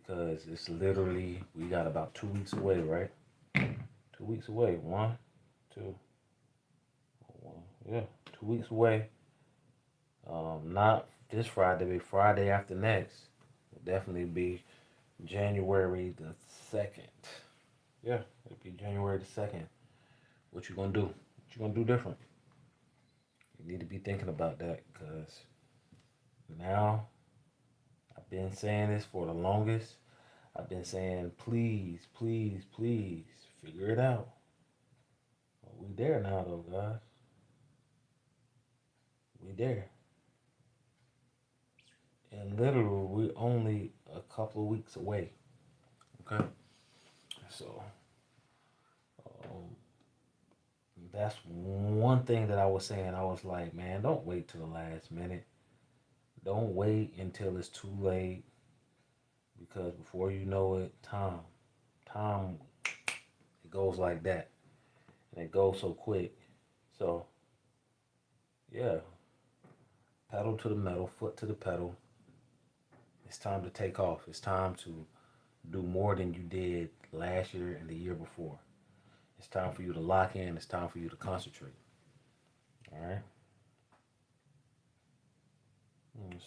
because it's literally, we got about 2 weeks away, right? 2 weeks away. One, two, one. Yeah, 2 weeks away. Not this Friday, but Friday after next will definitely be January the 2nd. Yeah, it'll be January the 2nd. What you gonna do? What you gonna do different? You need to be thinking about that because now I've been saying this for the longest. I've been saying, please, please, please figure it out. Well, we there now, though, guys. We there. And literally, we're only a couple of weeks away. Okay? So, um, that's one thing that I was saying. I was like, man, don't wait till the last minute. Don't wait until it's too late because before you know it, time, it goes like that. And it goes so quick. So, yeah, pedal to the metal, foot to the pedal. It's time to take off. It's time to do more than you did last year and the year before. It's time for you to lock in. It's time for you to concentrate. All right.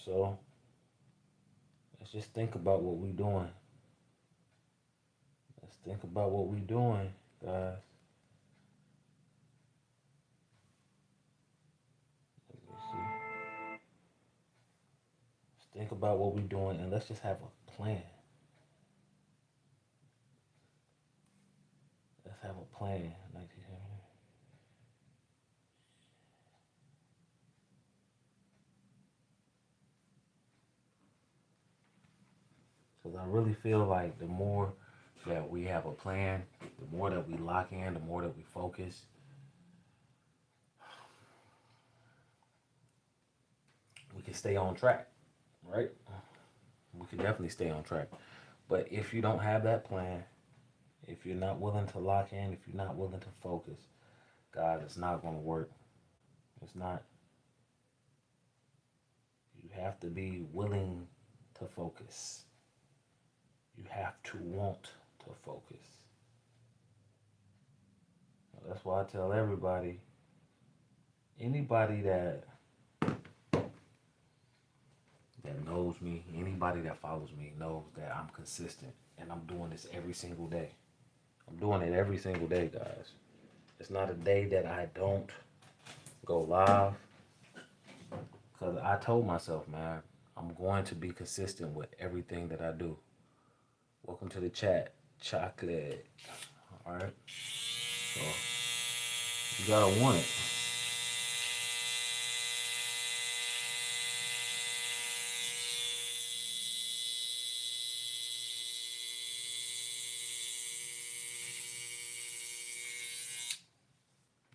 So let's just think about what we're doing. Let's think about what we're doing, guys. Let me see. Let's think about what we're doing and let's just have a plan. Let's have a plan. Because I really feel like the more that we have a plan, the more that we lock in, the more that we focus, we can stay on track, right? We can definitely stay on track. But if you don't have that plan, if you're not willing to lock in, if you're not willing to focus, God, it's not going to work. It's not. You have to be willing to focus. You have to want to focus. That's why I tell everybody, anybody that knows me, anybody that follows me knows that I'm consistent and I'm doing this every single day. I'm doing it every single day, guys. It's not a day that I don't go live because I told myself, man, I'm going to be consistent with everything that I do. Welcome to the chat, chocolate. All right. So you gotta want it.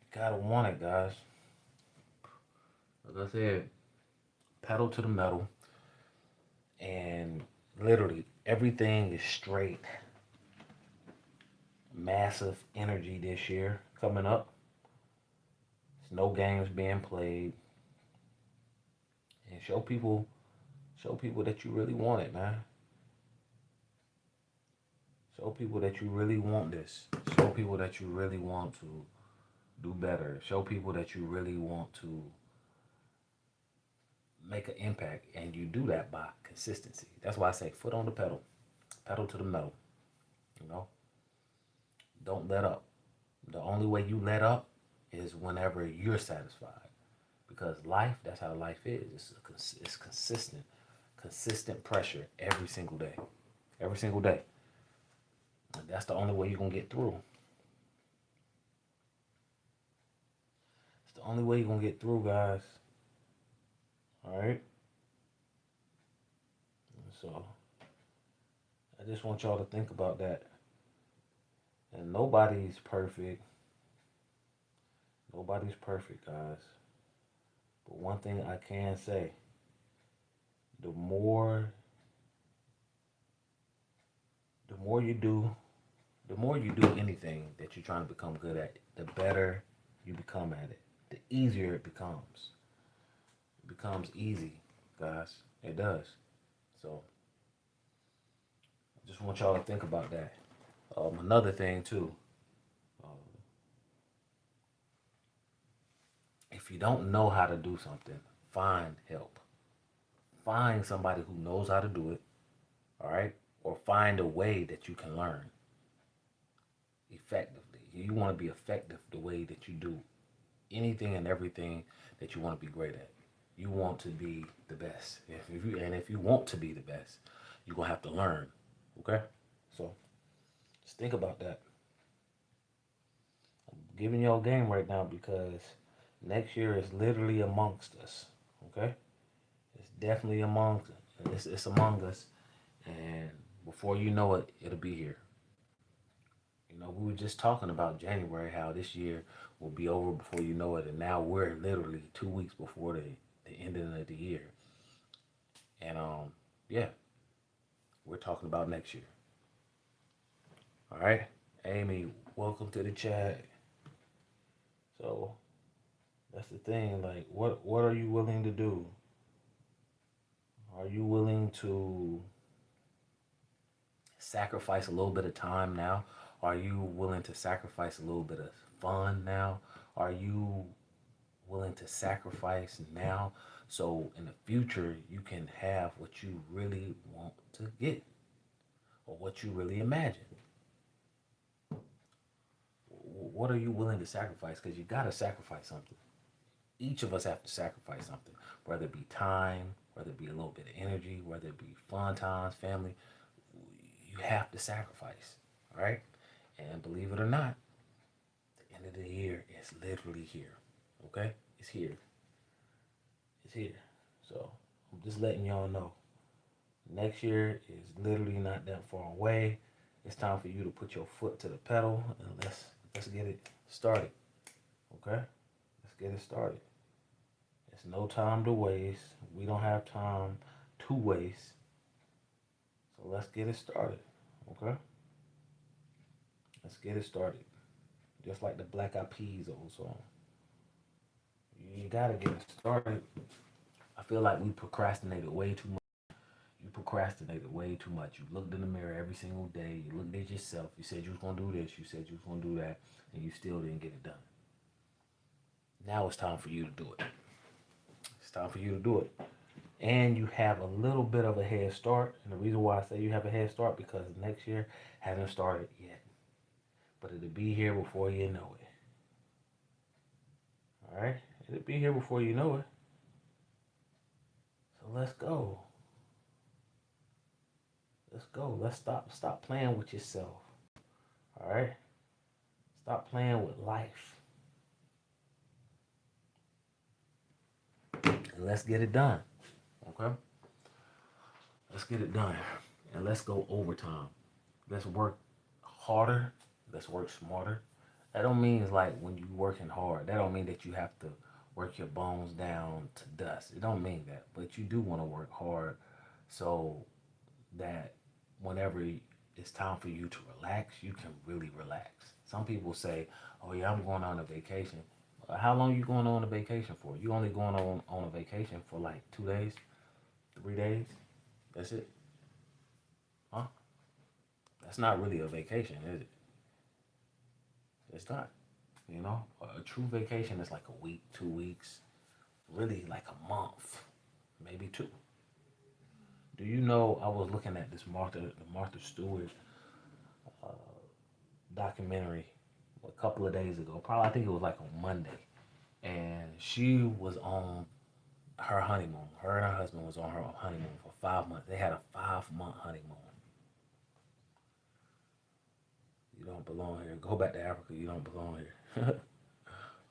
You gotta want it, guys. Like I said, pedal to the metal, and literally everything is straight. Massive energy this year coming up. There's no games being played, and show people that you really want it, man. Show people that you really want this. Show people that you really want to do better. Show people that you really want to make an impact, and you do that by consistency. That's why I say foot on the pedal, pedal to the metal. You know, don't let up. The only way you let up is whenever you're satisfied, because life, that's how life is. It's consistent pressure every single day. And that's the only way you're gonna get through. It's the only way you're gonna get through, guys. All right. So I just want y'all to think about that. And nobody's perfect. Nobody's perfect, guys. But one thing I can say, the more the more you do, the more you do anything that you're trying to become good at, the better you become at it. The easier it becomes. It becomes easy, guys. It does. So I want y'all to think about that. Another thing too, um, if you don't know how to do something, find help. Find somebody who knows how to do it, all right? Or find a way that you can learn effectively. You want to be effective the way that you do anything and everything that you want to be great at. You want to be the best. If you want to be the best, you're gonna have to learn. Okay? So just think about that. I'm giving y'all game right now because next year is literally amongst us. Okay? It's definitely amongst it's among us. And before you know it, it'll be here. You know, we were just talking about January, how this year will be over before you know it, and now we're literally 2 weeks before the ending of the year. And yeah, we're talking about next year. All right, Amy, welcome to the chat. So that's the thing. Like, what are you willing to do? Are you willing to sacrifice a little bit of time now? Are you willing to sacrifice a little bit of fun now? Are you willing to sacrifice now so in the future you can have what you really want to get or what you really imagine? What are you willing to sacrifice? Because you got to sacrifice something. Each of us have to sacrifice something, whether it be time, whether it be a little bit of energy, whether it be fun times, family. You have to sacrifice, all right? And believe it or not, the end of the year is literally here, okay? It's here. It's here. So I'm just letting y'all know. Next year is literally not that far away. It's time for you to put your foot to the pedal and let's get it started. Okay? Let's get it started. It's no time to waste. We don't have time to waste. So let's get it started. Okay? Let's get it started. Just like the Black Eyed Peas old song. You gotta get it started. I feel like we procrastinated way too much. You procrastinated way too much. You looked in the mirror every single day. You looked at yourself. You said you was gonna do this. You said you was gonna do that, and you still didn't get it done. Now it's time for you to do it. It's time for you to do it. And you have a little bit of a head start. And the reason why I say you have a head start because next year hasn't started yet. But it'll be here before you know it. All right? It'll be here before you know it. So let's go. Let's go. Let's stop playing with yourself. All right? Stop playing with life. And let's get it done. Okay? Let's get it done. And let's go overtime. Let's work harder. Let's work smarter. That don't mean it's like when you working hard. That don't mean that you have to work your bones down to dust. It don't mean that. But you do want to work hard so that whenever it's time for you to relax, you can really relax. Some people say, "Oh yeah, I'm going on a vacation." How long you going on a vacation for? You only going on a vacation for like 2 days, 3 days. That's it, huh? That's not really a vacation, is it? It's not. You know, a true vacation is like a week, 2 weeks, really like a month, maybe two. Do you know I was looking at this Martha Stewart uh, documentary a couple of days ago. Probably I think it was like on Monday, and she was on her honeymoon. Her and her husband was on her honeymoon for 5 months. They had a 5 month honeymoon. You don't belong here. Go back to Africa. You don't belong here.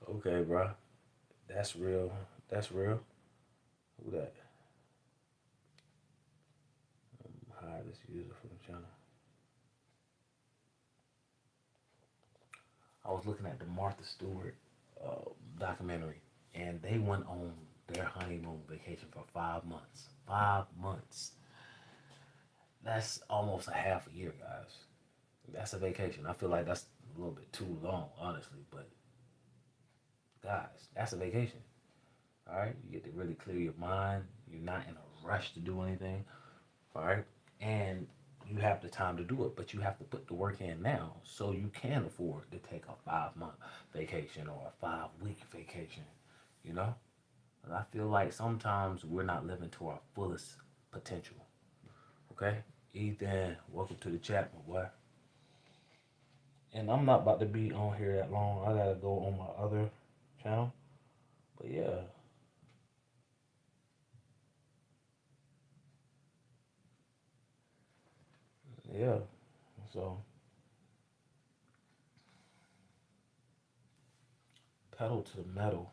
Okay, bro. That's real. That's real. Who that? Hide this user from the channel. I was looking at the Martha Stewart documentary, and they went on their honeymoon vacation for 5 months. 5 months. That's almost a half a year, guys. That's a vacation. I feel like that's a little bit too long, honestly. But guys, that's a vacation. All right, you get to really clear your mind. You're not in a rush to do anything. All right, and you have the time to do it, but you have to put the work in now so you can afford to take a 5 month vacation or a 5 week vacation, you know? And I feel like sometimes we're not living to our fullest potential. Okay? Ethan, welcome to the chat, my boy. And I'm not about to be on here that long. I gotta go on my other channel. But yeah. Yeah. So pedal to the metal.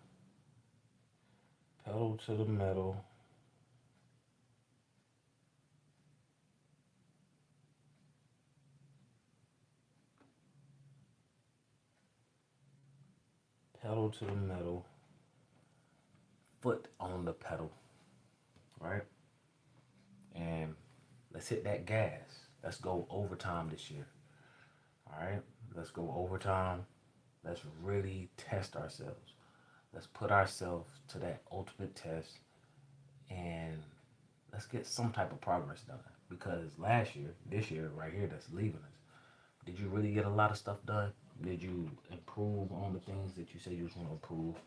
Pedal to the metal. Pedal to the metal. Foot on the pedal. Right? And let's hit that gas. Let's go overtime this year. All right? Let's go overtime. Let's really test ourselves. Let's put ourselves to that ultimate test and let's get some type of progress done. Because last year, this year, right here, that's leaving us, did you really get a lot of stuff done? Did you improve on the things that you said you was going to improve?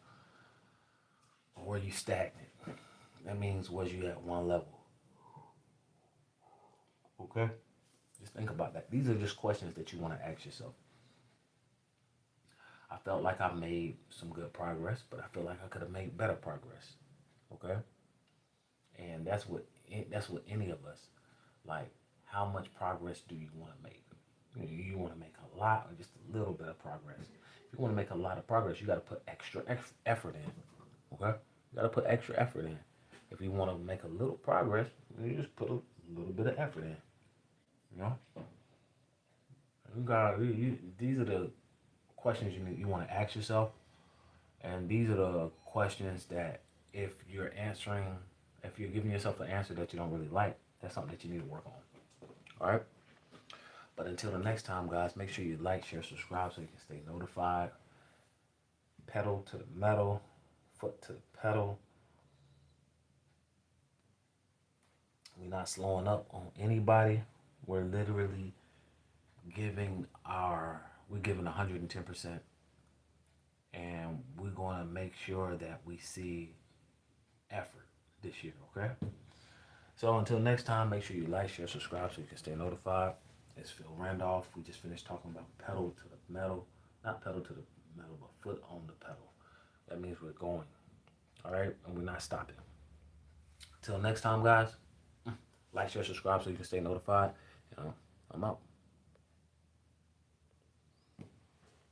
Or were you stagnant? That means was you at one level? Okay? Just think about that. These are just questions that you want to ask yourself. I felt like I made some good progress, but I feel like I could have made better progress. Okay? And that's what any of us like. How much progress do you want to make? You want to make a lot or just a little bit of progress? If you want to make a lot of progress, you got to put extra effort in. Okay, you got to put extra effort in. If you want to make a little progress, you just put a little bit of effort in. You know, these are the questions you want to ask yourself, and these are the questions that if you're answering, if you're giving yourself an answer that you don't really like, that's something that you need to work on. All right. But until the next time, guys, make sure you like, share, subscribe so you can stay notified. Pedal to the metal, foot to the pedal. We're not slowing up on anybody. We're literally we're giving 110%. And we're going to make sure that we see effort this year, okay? So until next time, make sure you like, share, subscribe so you can stay notified. It's Phil Randolph. We just finished talking about pedal to the metal. Not pedal to the metal, but foot on the pedal. That means we're going. All right? And we're not stopping. Till next time, guys, like, share, subscribe so you can stay notified. I'm out.